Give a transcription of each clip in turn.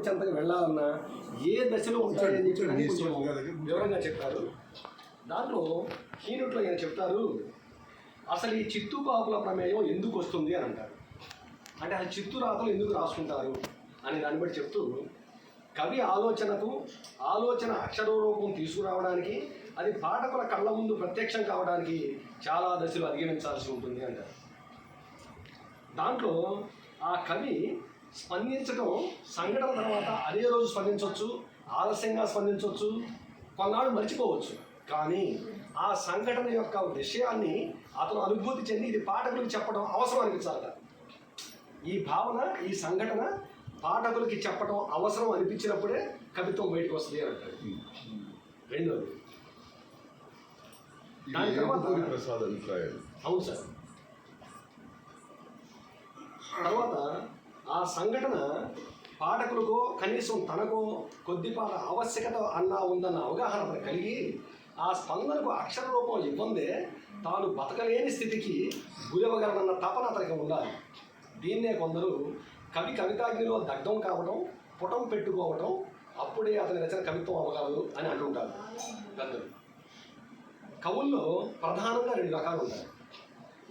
చెంతకు వెళ్ళాలన్నా ఏ దశలో ఉంటాయని చెప్పి కొంచెం వివరంగా చెప్పారు. దాంట్లో కీనోట్లో ఆయన చెప్తారు, అసలు ఈ చిత్తు కాపుల ప్రమేయం ఎందుకు వస్తుంది అని అంటారు. అంటే అసలు చిత్తు రాతలు ఎందుకు రాసుకుంటారు అని దాన్ని బట్టి చెప్తూ, కవి ఆలోచన అక్షర రూపం తీసుకురావడానికి, అది పాఠకుల కళ్ళ ముందు ప్రత్యక్షం కావడానికి చాలా దశలు అధిగమించాల్సి ఉంటుంది అంటారు. దాంట్లో ఆ కవి స్పందించడం సంఘటన తర్వాత అదే రోజు స్పందించవచ్చు, ఆలస్యంగా స్పందించవచ్చు, కొన్నాళ్ళు మర్చిపోవచ్చు. కానీ ఆ సంఘటన యొక్క విషయాన్ని అతను అనుభూతి చెంది ఇది పాఠకులకు చెప్పడం అవసరం అనిపించాలి. ఈ భావన, ఈ సంఘటన పాఠకులకి చెప్పడం అవసరం అనిపించినప్పుడే కవిత్వం బయటకు వస్తుంది అని అంటాడు. రెండోది దాని తర్వాత అవును సార్. తర్వాత ఆ సంఘటన పాఠకులకో కనీసం తనకో కొద్దిపాటి ఆవశ్యకత అన్నా ఉందన్న అవగాహన కలిగి ఆ స్పందనకు అక్షర రూపం ఇబ్బందే తాను బతకలేని స్థితికి గురవగలనన్న తపన అతనికి ఉండాలి. దీన్నే కొందరు కవితాగ్నిలో దగ్ధం కావడం, పుటం పెట్టుకోవడం, అప్పుడే అతని రచన కవిత్వం అవ్వగలదు అని అంటుంటారు పెద్దలు. కవుల్లో ప్రధానంగా 2 రకాలు ఉంటాయి.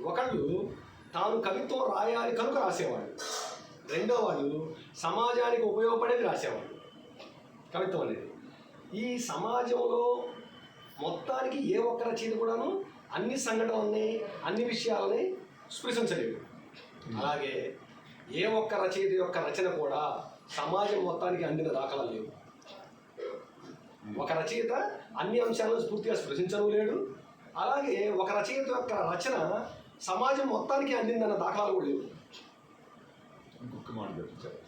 ఒకళ్ళు తాను కవిత్వం రాయాలి కనుక రాసేవాడు, రెండో వాళ్ళు సమాజానికి ఉపయోగపడేది రాసేవాడు. కవిత్వం అనేది ఈ సమాజంలో మొత్తానికి ఏ ఒక్క రచయిత కూడాను అన్ని సంఘటనల్ని, అన్ని విషయాలని స్పృశించలేడు. అలాగే ఏ ఒక్క రచయిత యొక్క రచన కూడా సమాజం మొత్తానికి అందిన దాఖలాలు లేవు. ఒక రచయిత అన్ని అంశాలను పూర్తిగా స్పృశించడం లేడు. అలాగే ఒక రచయిత యొక్క రచన సమాజం మొత్తానికి అందిందన్న దాఖలాలు కూడా లేవు. ఇంకొక మాట చెప్తారు,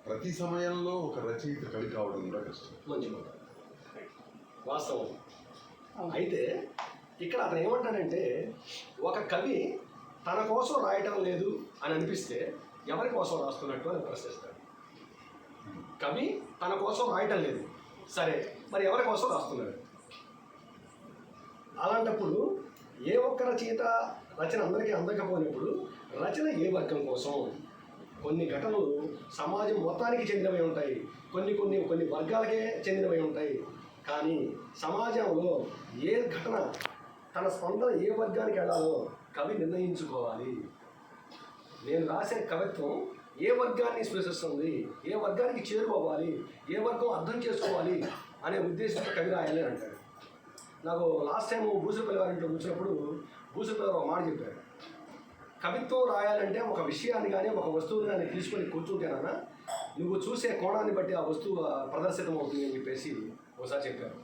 ప్రతి సమయంలో ఒక రచయిత కవి కావడం కూడా కష్టం. మంచి మాట, వాస్తవం. అయితే ఇక్కడ అతను ఏమంటాడంటే, ఒక కవి తన కోసం రాయటం లేదు అని అనిపిస్తే ఎవరి కోసం రాస్తున్నట్టు అని ప్రశ్నిస్తాడు. కవి తన కోసం రాయటం లేదు, సరే మరి ఎవరి కోసం రాస్తున్నాడు? అలాంటప్పుడు ఏ ఒక్క రచయిత రచన అందరికీ అందకపోయినప్పుడు రచన ఏ వర్గం కోసం? కొన్ని ఘటనలు సమాజం మొత్తానికి చెందినవి ఉంటాయి, కొన్ని వర్గాలకే చెందినవి ఉంటాయి. కానీ సమాజంలో ఏ ఘటన తన స్పందన ఏ వర్గానికి వెళ్ళాలో కవి నిర్ణయించుకోవాలి. నేను రాసే కవిత్వం ఏ వర్గాన్ని స్పృశిస్తుంది, ఏ వర్గానికి చేరుకోవాలి, ఏ వర్గం అర్థం చేసుకోవాలి అనే ఉద్దేశంతో కవి రాయాలి అంటాడు. నాకు లాస్ట్ టైం భూసుపల్లి వారింట్లో కూర్చున్నప్పుడు భూసుపల్లి ఒక మాట చెప్పాడు, కవిత్వం రాయాలంటే ఒక విషయాన్ని కానీ ఒక వస్తువుని కానీ తీసుకొని కూర్చుంటేనా నువ్వు చూసే కోణాన్ని బట్టి ఆ వస్తువు ప్రదర్శితం అవుతుంది అని చెప్పేసి ఒకసారి చెప్పారు.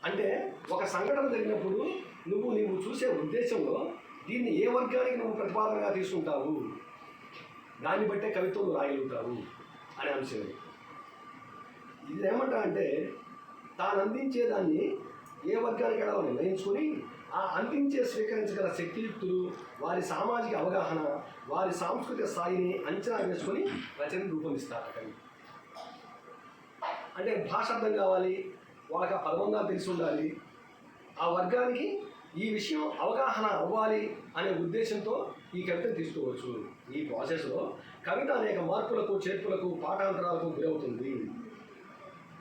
అంటే ఒక సంఘటన జరిగినప్పుడు నువ్వు చూసే ఉద్దేశంలో దీన్ని ఏ వర్గానికి నువ్వు ప్రతిపాదనగా తీసుకుంటావు, దాన్ని బట్టే కవిత్వం నువ్వు రాయగలుగుతావు అనే అంశం. ఇది ఏమంటా అంటే తాను అందించేదాన్ని ఏ వర్గానికి వెళ్ళాలో నిర్ణయించుకొని ఆ అందించే స్వీకరించగల శక్తియుక్తులు, వారి సామాజిక అవగాహన, వారి సాంస్కృతిక స్థాయిని అంచనా వేసుకొని రచనను రూపొందిస్తారు. కవి అంటే భాష అర్థం కావాలి, వాళ్ళకి ఆ పదబంధాలు తెలిసి ఉండాలి, ఆ వర్గానికి ఈ విషయం అవగాహన అవ్వాలి అనే ఉద్దేశంతో ఈ కవితను తీసుకోవచ్చు. ఈ ప్రాసెస్లో కవిత అనేక మార్పులకు, చేర్పులకు, పాఠాంతరాలకు గురవుతుంది.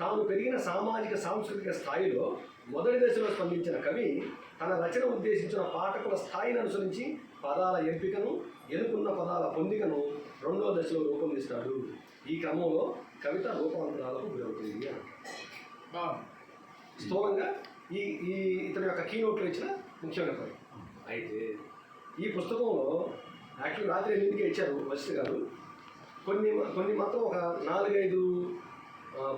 తాను పెరిగిన సామాజిక సాంస్కృతిక స్థాయిలో మొదటి దశలో స్పందించిన కవి తన రచన ఉద్దేశించిన పాఠకుల స్థాయిని అనుసరించి పదాల ఎంపికను, ఎన్నుకున్న పదాల పొందికను రెండో దశలో రూపొందిస్తాడు. ఈ క్రమంలో కవిత రూపాంతరాలకు గురవుతుంది. స్థూలంగా ఈ ఇతని యొక్క కీనోట్లో ఇచ్చిన ముఖ్యమైన పని. అయితే ఈ పుస్తకంలో యాక్చువల్ రాత్రి 8కే ఇచ్చారు వశిష్ఠ గారు. కొన్ని మాత్రం ఒక 4-5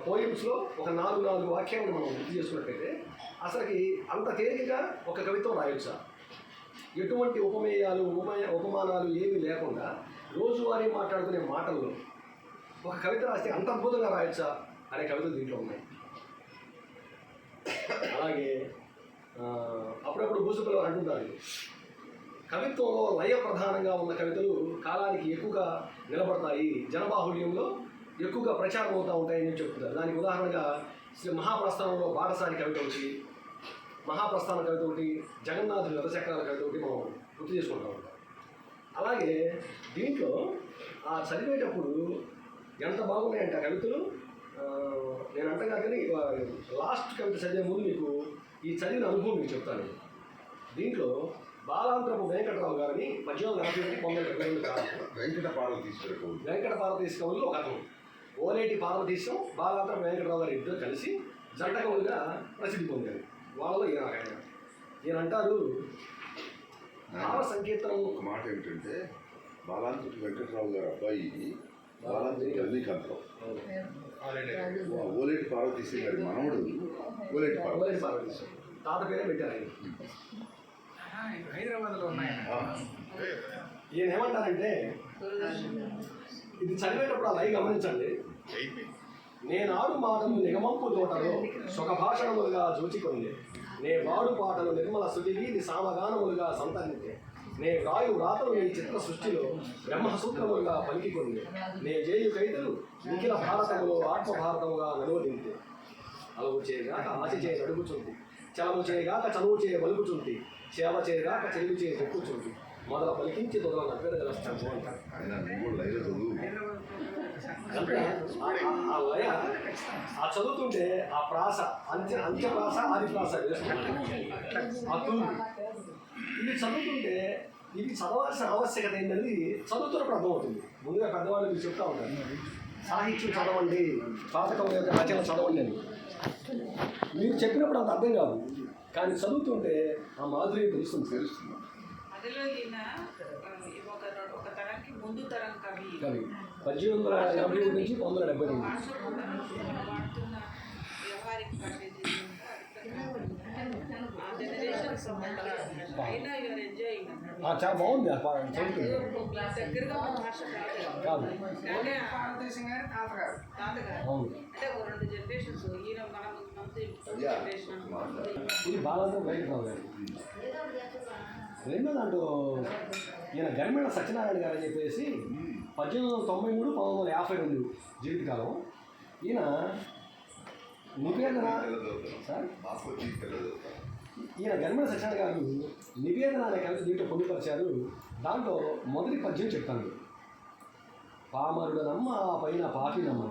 పోయిమ్స్లో ఒక 4 వాక్యాలను మనం గుర్తు చేసుకున్నట్టయితే అసలుకి అంత తేలికగా ఒక కవిత్వం రాయొచ్చా, ఎటువంటి ఉపమేయాలు ఉపమానాలు ఏమీ లేకుండా రోజువారీ మాట్లాడుకునే మాటల్లో ఒక కవిత రాస్తే అంత అద్భుతంగా రాయొచ్చా అనే కవితలు దీంట్లో ఉన్నాయి. అలాగే అప్పుడప్పుడు భూసుపల్లి వారు అంటుంటారు, కవిత్వంలో లయ ప్రధానంగా ఉన్న కవితలు కాలానికి ఎక్కువగా నిలబడతాయి, జనబాహుళ్యంలో ఎక్కువగా ప్రచారం అవుతూ ఉంటాయని చెప్తున్నారు. దానికి ఉదాహరణగా మహాప్రస్థానంలో బాటసారి కవిత ఒకటి, మహాప్రస్థాన కవిత ఒకటి, జగన్నాథుడి రథచక్రాల కవిత ఒకటి మనం గుర్తు చేసుకుంటూ ఉంటాం. అలాగే దీంట్లో చదివేటప్పుడు ఎంత బాగున్నాయంటే ఆ కవితలు. నేను అంటగా కానీ లాస్ట్ కవిత చదివే ముందు మీకు ఈ చదివిన అనుభవం మీకు చెప్తాను. దీంట్లో బాలాంతరపు వెంకటరావు గారిని 1882 కాదు, వెంకట పార్వతీశ్వర కవులు. వెంకట పార్వతీశ కవుల్లో ఒక అతను. ఓలేటి పార్వతీశం, బాలాంతరపు వెంకటరావు గారు ఇద్దరు కలిసి జంట కవులుగా ప్రసిద్ధి పొందారు. వాళ్ళలో ఈయన అంటారు, భావ సంకీర్తనం. ఒక మాట ఏమిటంటే బాలాంతరపు వెంకటరావు గారు అబ్బాయి బాలాంతరపు రజనీకాంతరావు, ఓలేటి పార్వతీశ్వర గారి మనవడు ఓలేటి పార్వతీశం తాత పేరే పెట్టారు ఆయన. హైదరాబాద్లో ఉన్నాయి. ఈయన ఏమంటారంటే, ఇది చదివేటప్పుడు అలా గమనించండి. నేను ఆడు మాటలు నిగమంపు తోటలో సుఖభాషణములుగా చూచికొంది, నే వాడు పాటలు నిర్మల శృతిగీతి సామగానములుగా సంతరించే, నే వ్రాయు వ్రాతలు నీ చిత్ర సృష్టిలో బ్రహ్మసూత్రములుగా పలికికొంది, నే జేయు కైతలు నిఖిల భారతములో ఆత్మభారతముగా నిరోధించే, అలవు చేయగాక ఆశ చేయ అడుగుచుంది, చలము చేయగాక చనువు చేయ బలుకుచుంది, సేవ చేయగాక చెల్లు చేయ చెప్పుచుంది, మొదల పలికించి తొదల నవ్వెరగలస్తాను అంటారు. ఆ లయ ఆ చదువుతుంటే ఆ ప్రాస అంత్య ప్రాస ఆది ప్రాస ఆ తూరు ఇవి చదువుతుంటే ఇవి చదవాల్సిన ఆవశ్యకత ఏంటనేది చదువుతున్నప్పుడు అర్థమవుతుంది. ముందుగా పెద్దవాళ్ళు మీరు చెప్తా ఉంటారు, సాహిత్యం చదవండి, పాతకం యొక్క రచన చదవండి అని. మీరు చెప్పినప్పుడు అంత అర్థం కాదు, కానీ చదువుతుంటే ఆ మాధుర్యం తెలుస్తుంది. అందులో ఈయన ఒక తరానికి ముందు తరం కవి. 1881 నుంచి 1972. వాడుతున్న వ్యవహారిక అయినా యూఆర్ ఎంజాయింగ్. చాలా బాగుంది దగ్గరగా భాష కాదు, కానీ తాతగారు తాతగారు అంటే ఒక 2 జనరేషన్స్. ఈయన మనం జనరేషన్. ఇది బాలాంతరపు వెంకటరావు గారు. రెండో దాంట్లో ఈయన గరిమెళ్ళ సత్యనారాయణ గారు అని చెప్పేసి 1893 1952 జీవితకాలం. ఈయన నివేదన సార్ ఈయన గరిమెళ్ళ సత్యనారాయణ గారు నివేదన అనే కవిత దీంట్లో పొందుపరిచారు. దాంట్లో మొదటి పద్యం చెప్తాను. పామరుడనమ్మ పైన పాపినమ్మ,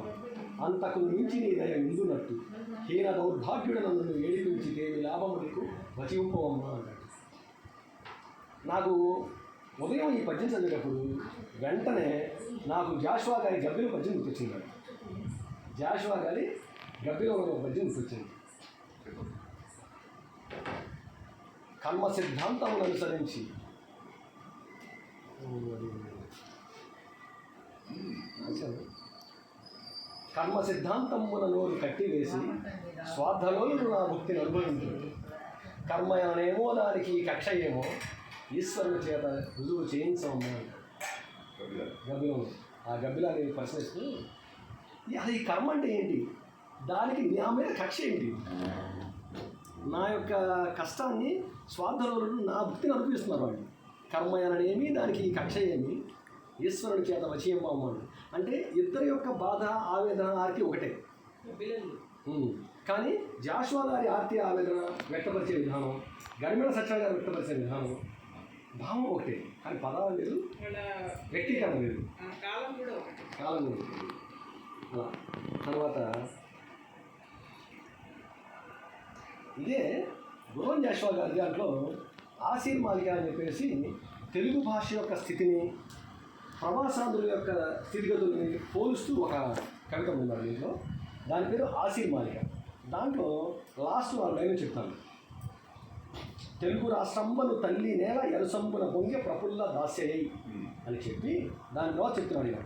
అంతకు మించి నీ దయ ఇందునట్టు, హీన దౌర్భాగ్యుడనన్ను ఏడిపించి దేవి లాభము నీకు వచింపవమ్మ అంటాడు. నాకు ఉదయం ఈ పద్యం చదివేటప్పుడు వెంటనే నాకు జాషువా గారి గబ్బిల పద్యం గుర్తొచ్చింది. జాషువా గారి గబ్బిలో ఒక పద్యం గుర్తొచ్చింది. కర్మ సిద్ధాంతమును అనుసరించి కర్మ సిద్ధాంతమున నోరు కట్టివేసి స్వార్థలోను నా భక్తిని అనుభవించు, కర్మయనేమో దానికి కక్ష ఏమో ఈశ్వరుని చేత రుజువు చేయించమన్నా గబ్బిలం. ఆ గబ్బిలాన్ని ప్రశ్నిస్తూ అది ఈ కర్మ అంటే ఏంటి, దానికి నా మీద కక్ష ఏంటి, నా యొక్క కష్టాన్ని స్వార్థంలో నా భక్తిని అనుభవిస్తున్నారు వాళ్ళు. కర్మయననేమి దానికి కక్ష ఏమి ఈశ్వరుని చేత వచీయమ్మన్నాడు. అంటే ఇద్దరి యొక్క బాధ ఆవేదన ఆర్తి ఒకటే, కానీ జాషువా గారి ఆర్తి ఆవేదన వ్యక్తపరిచే విధానం, గరిమెళ్ళ సత్యనారాయణ గారు వ్యక్తపరిచే విధానం భావం ఒకటే, కానీ పదాలు లేదు, వ్యక్తీకరణ లేదు, కాలం కూడా అలా. తర్వాత ఇదే గుర్రం జాషువా గారి దాంట్లో ఆసీర్ మాలిక అని చెప్పేసి తెలుగు భాష యొక్క స్థితిని, ప్రవాసాంధ్రుల యొక్క స్థితిగతుల్ని పోలుస్తూ ఒక కవిత ఉన్నారు దీంట్లో. దాని పేరు ఆసీర్ మాలిక. దాంట్లో లాస్ట్ వాళ్ళ లైన్ చెప్తాను. తెలుగు రాష్ట్రంబను తల్లి నేల ఎరుసంబున పొంగి ప్రఫుల్ల దాస్యై అని చెప్పి దానిలో చెప్తున్నాడు ఇలా,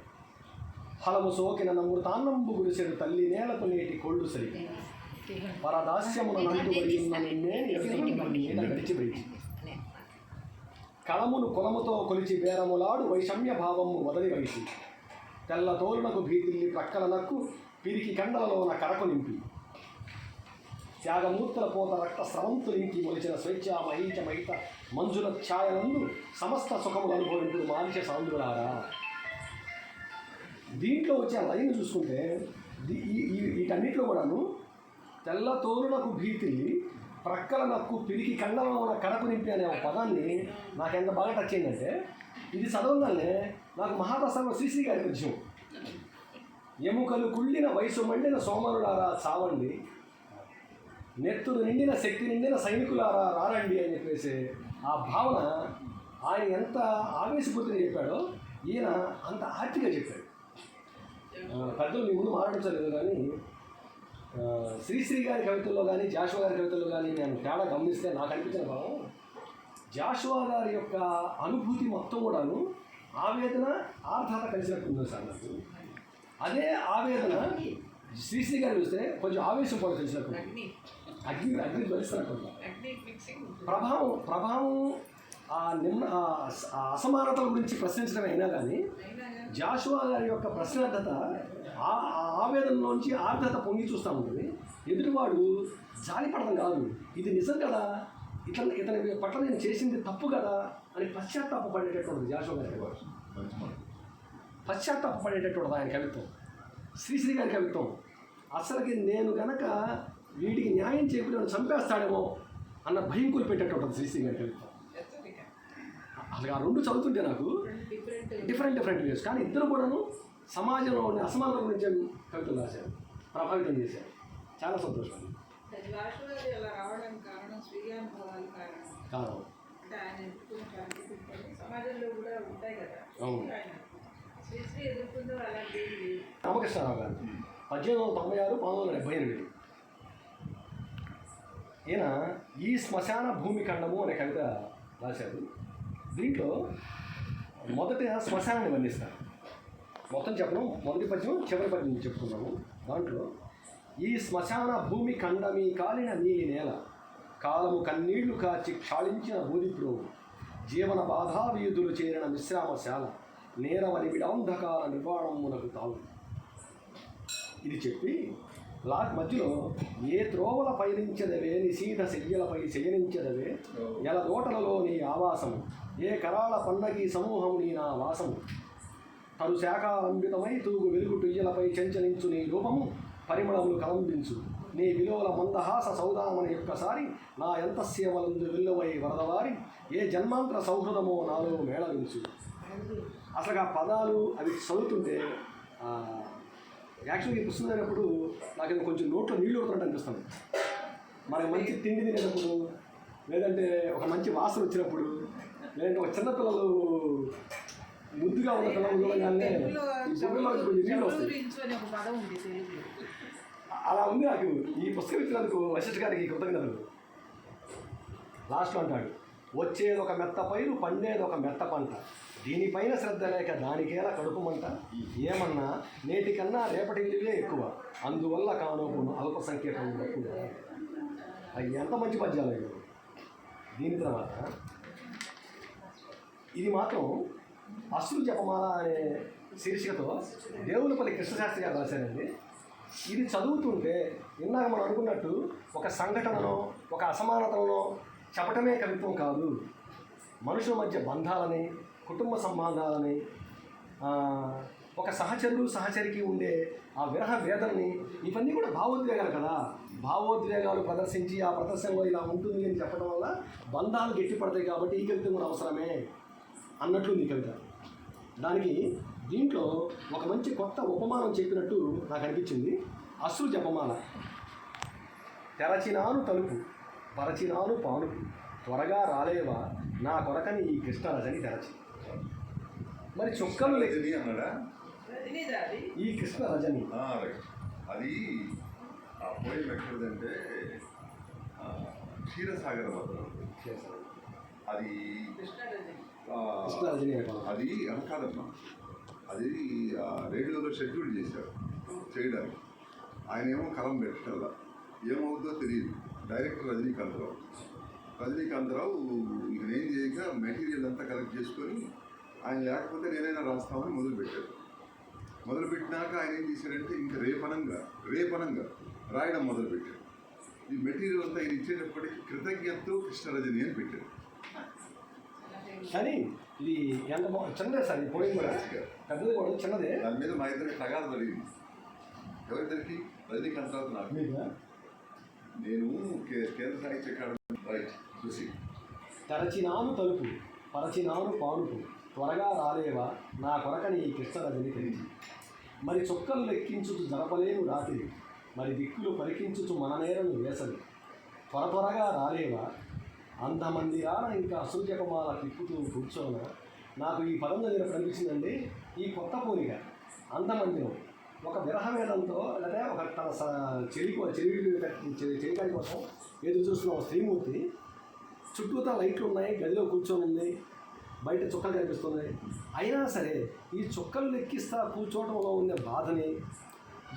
ఫలము సోకిన నమృతాన్నంబు గురిసెడు తల్లి నేలకు నేటి కొళ్ళు సరి, పరదాస్యమున నందుబడి ఉన్న నిన్నే ఎరుసంబున గడిచిబడి, కళమును కులముతో కొలిచి బేరములాడు వైషమ్య భావము వదలి వయసి, తెల్ల తోలునకు భీతిల్లి ప్రక్కల నక్కు పిరికి కండలలోన కరకు నింపి, త్యాగమూర్తుల పోత రక్త స్రవంతులింకి మొలిచిన స్వేచ్ఛ మహీచ మహిత మంజుల ఛాయలందు సమస్త సుఖములు అనుభవింపుడు మాలిష సాంద్రులారా. దీంట్లో వచ్చే లైన్ చూసుకుంటే వీటన్నిటిలో కూడాను తెల్ల తోలునకు భీతిల్లి ప్రక్కల నక్కు పిరికి కండలలో ఉన్న కరకు నింపి అనే ఒక పదాన్ని నాకు ఎంత బాగా టచ్ అయిందంటే, ఇది చదవగానే నాకు మహాప్రస్థానంలో శ్రీశ్రీ గారి పరిచయం. ఎముకలు కుళ్ళిన వయసు మండిన సోమరులారా చావండి, నెత్తురు నిండిన శక్తి నిండిన సైనికులారా రారండి అని చెప్పేసి ఆ భావన ఆయన ఎంత ఆవేశపూర్తిగా చెప్పాడో ఈయన అంత ఆర్తిగా చెప్పాడు. పెద్దలు మీ ముందు మాట్లాడించలేదు కానీ శ్రీశ్రీ గారి కవితల్లో కానీ జాషువా గారి కవితల్లో కానీ నేను తేడా గమనిస్తే నాకు అనిపించిన భావం, జాషువా గారి యొక్క అనుభూతి మొత్తం కూడాను ఆవేదన ఆర్ద్రత కలిసినట్టుంది సార్ నాకు. అదే ఆవేదన శ్రీశ్రీ గారు చూస్తే కొంచెం ఆవేశం కూడా తెలిసినట్టు, అగ్ని బలిస్తున్నట్టు. ప్రభావం ఆ అసమానతల గురించి ప్రశ్నించడం అయినా కానీ జాషువా గారి యొక్క ప్రశ్నార్థత ఆ ఆవేదనలోంచి ఆర్ద్రత పొంగి చూస్తూ ఉంటుంది. ఎదుటివాడు జాలిపడడం కాదు, ఇది నిజం కదా, ఇతని పట్ల నేను చేసింది తప్పు కదా అని పశ్చాత్తాపడేటటువంటిది జాషువా గారి కవిత్వం. పశ్చాత్తాపడేటటువంటిది ఆయన కవిత్వం. శ్రీశ్రీ గారి కవిత్వం అసలుకి నేను గనక వీడికి న్యాయం చేయకుండా చంపేస్తాడేమో అన్న భయం కూలిపెట్టేటటువంటి శ్రీశ్రీ గారి కవిత్వం. అసలు ఆ రెండు చదువుతుంటే నాకు డిఫరెంట్ వేస్, కానీ ఇద్దరు కూడాను సమాజంలో ఉన్న అసమానత గురించి కవితలు రాశారు, ప్రభావితం చేశారు. చాలా సంతోషం. కారణం సమాజంలో కూడా ఉంటాయి కదా. రామకృష్ణారావు గారు 1896 1978 ఈయన ఈ శ్మశాన భూమి ఖండము అనే కవిత రాశారు. దీంట్లో మొదట శ్మశానాన్ని వర్ణిస్తారు. మొత్తం చెప్పను, మొదటి పద్యం చివరి పద్యం చెప్పుకున్నాము. దాంట్లో ఈ శ్మశాన భూమి ఖండమీ కాలిన నీలి నేల, కాలము కన్నీళ్లు కాచి క్షాళించిన బూదిప్రోవు, జీవన బాధా వీధులు చేరిన విశ్రామశాల, నేరవని విడాంధకార నిర్వాణమునకు తావు. ఇది చెప్పి మధ్యలో ఏ త్రోవల పయనించదవే నిశీధ శయ్యలపై శయనించదవే, ఎల దోటలలో నీ ఆవాసము, ఏ కరాళ పన్నకి సమూహము నీ నా వాసము, తరు శాఖాలంబితమై తూగు వెలుగు టుయ్యలపై చెంచలించు నీ రూపము, పరిమళములు కలంబించు నీ విలోల మందహాస సౌదామని యొక్కసారి, నా ఎంత సేవలందు విల్లువై వరదవారి, ఏ జన్మాంతర సౌహృదమో నాలో మేళవించు. అసలు ఆ పదాలు అవి చదువుతుంటే యాక్చువల్గా ఈ పుస్తకం చదివినప్పుడు నాకు కొంచెం నోట్లో నీళ్ళు కొడుతున్నట్టు అనిపిస్తుంది. మనకి మంచి తిండి తినేటప్పుడు, లేదంటే ఒక మంచి వాసన వచ్చినప్పుడు, లేదంటే ఒక చిన్నపిల్లలు ముద్దుగా ఉన్న పిల్లలు చూడగానే ఈ బొమ్మలో కొంచెం నీళ్ళు వస్తాయి. అలా ఉంది నాకు. ఈ పుస్తకం ఇచ్చినందుకు వశిష్ఠ గారికి కృతజ్ఞతలు. లాస్ట్లో అంటాడు, వచ్చేది ఒక మెత్త పైరు, పండేది ఒక మెత్త పంట, దీనిపైన శ్రద్ధ లేక దానికేలా కడుపుమంట, ఏమన్నా నేటికన్నా రేపటివే ఎక్కువ, అందువల్ల కానోపును అల్పసంఖ్యకం ఎక్కువ. అవి ఎంత మంచి పద్యాలు అయ్యో. దీని తర్వాత ఇది మాత్రం అశ్రు జపమాల అనే శీర్షికతో దేవులపల్లి కృష్ణశాస్త్రి గారు రాశారండి. ఇది చదువుతుంటే ఇందాక మనం అనుకున్నట్టు ఒక సంఘటనలో ఒక అసమానతలో చెప్పటమే కవిత్వం కాదు, మనుషుల మధ్య బంధాలని, కుటుంబ సంబంధాలని, ఒక సహచరికి ఉండే ఆ విరహ వేదనని, ఇవన్నీ కూడా భావోద్వేగాలు కదా. భావోద్వేగాలు ప్రదర్శించి ఆ ప్రదర్శనలో ఇలా ఉంటుంది అని చెప్పడం వల్ల బంధాలు గట్టిపడతాయి. కాబట్టి ఈ కవిత కూడా అవసరమే అన్నట్లు ఈ కవిత. దానికి దీంట్లో ఒక మంచి కొత్త ఉపమానం చెప్పినట్టు నాకు అనిపించింది. అశ్రు జపమాల. తెరచినాను తలుపు, పరచినాను పానుపు, త్వరగా రాలేవా నా కొరకని ఈ కృష్ణరజని తెరచి. మరి చుక్కలు రజని అన్నాడా? ఈ కృష్ణ రజని అది ఆ పోయిన ఎక్కడంటే క్షీరసాగర మధురం. అది అది కాదమ్మా, అది రేడియోలో షెడ్యూల్ చేశారు చేయడానికి. ఆయన ఏమో కలం పెట్టాల, ఏమవుతుందో తెలియదు. డైరెక్టర్ రజనీకాంతరావు ఇక నేను చేయక మెటీరియల్ అంతా కలెక్ట్ చేసుకొని ఆయన లేకపోతే నేనైనా రాస్తామని మొదలుపెట్టినాక ఆయన ఏం చేశారంటే ఇంకా రేపనంగా రాయడం మొదలుపెట్టారు. ఈ మెటీరియల్ అంతా ఆయన ఇచ్చేటప్పటికి కృతజ్ఞతతో కృష్ణరజని అని పెట్టారు. కానీ ఇది ఎంత చిన్నదే సార్, ఈ పోయింది కూడా పెద్దది కూడా చిన్నదే. దాని మీద మా ఇద్దరికి తగాదు జరిగింది. ఎవరిద్దరికి? రజనీకాంతరావు నాకు. నేను కేంద్ర సాహిత్య అకాడమీ రైట్ చూసి తెరచినాను తలుపు, పరచినాను పానుపు, త్వరగా రాలేవా నా కొరకని ఈ కృష్ణరజని తెలిసి. మరి చుక్కలు లెక్కించుచు జరపలేను రాత్రి, మరి దిక్కులు పరికించుచు మననేరను వేసవి. త్వరగా రాలేవా అంతమందిరాన ఇంకా అసూజకమాల తిప్పుతూ కూర్చోన. నాకు ఈ పదం చదివినప్పుడు అనిపించిందండి, ఈ కొత్త పోలిక అంతమందిరం ఒక విరహవేదంతో లేదా ఒక తన చెలికాడి కోసం ఎదురు చూస్తున్న ఒక స్త్రీమూర్తి, చుట్టూతా లైట్లు ఉన్నాయి, గదిలో కూర్చొని ఉంది, బయట చుక్కలు కనిపిస్తున్నాయి. అయినా సరే ఈ చుక్కలు లెక్కిస్తా కూర్చోవడంలో ఉండే బాధని,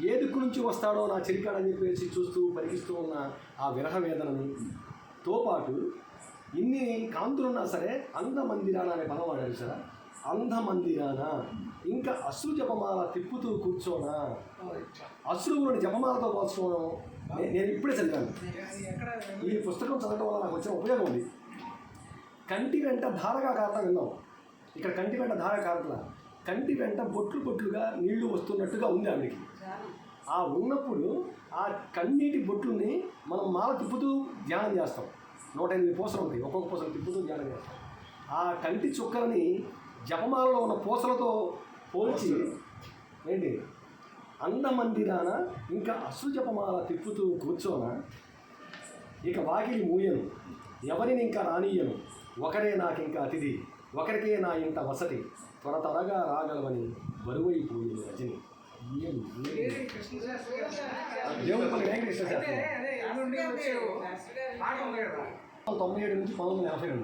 ఏ దిక్కు నుంచి వస్తాడో నా చెలికాడని చెప్పేసి చూస్తూ పరికిస్తూ ఉన్న ఆ విరహ వేదనని తో పాటు ఇన్ని కాంతులున్నా సరే అందమందిరాన అనే పదం వాడారు సార్. అందమందిరాన ఇంకా అశ్రు జపమాల తిప్పుతూ కూర్చోనా. అశ్రువులను జపమాలతో పోల్చుకోవడం నేను ఇప్పుడే చదివాను. ఈ పుస్తకం చదవడం వల్ల నాకు వచ్చిన ఉపయోగం ఉంది. కంటి వెంట ధారగా కారణ విన్నాం. ఇక్కడ కంటి వెంట ధార కారట్ల, కంటి వెంట బొట్లు బొట్లుగా నీళ్లు వస్తున్నట్టుగా ఉంది ఆవిడికి. ఆ ఉన్నప్పుడు ఆ కన్నీటి బొట్లుని మనం మాల తిప్పుతూ ధ్యానం చేస్తాం. 108 పూసలు ఉంటాయి, ఒక్కొక్క పూసలు తిప్పుతూ ధ్యానం చేస్తాం. ఆ కంటి చుక్కలని జపమాలలో ఉన్న పూసలతో పోల్చి ఏంటి అందమందిరాన ఇంకా అశ్రుజపమాల తిప్పుతూ కూర్చోన. ఇక వాకిలి మూయను, ఎవరిని ఇంకా రానియను, ఒకరే నాకింకా అతిథి, ఒకరికే నా ఇంట వసతి, త్వరగా రాగలవని బరువైపోయింది రజని. దేవుడిపల్లి వెంకటేశ్వర శాస్త్రి 1997 నుంచి 1982.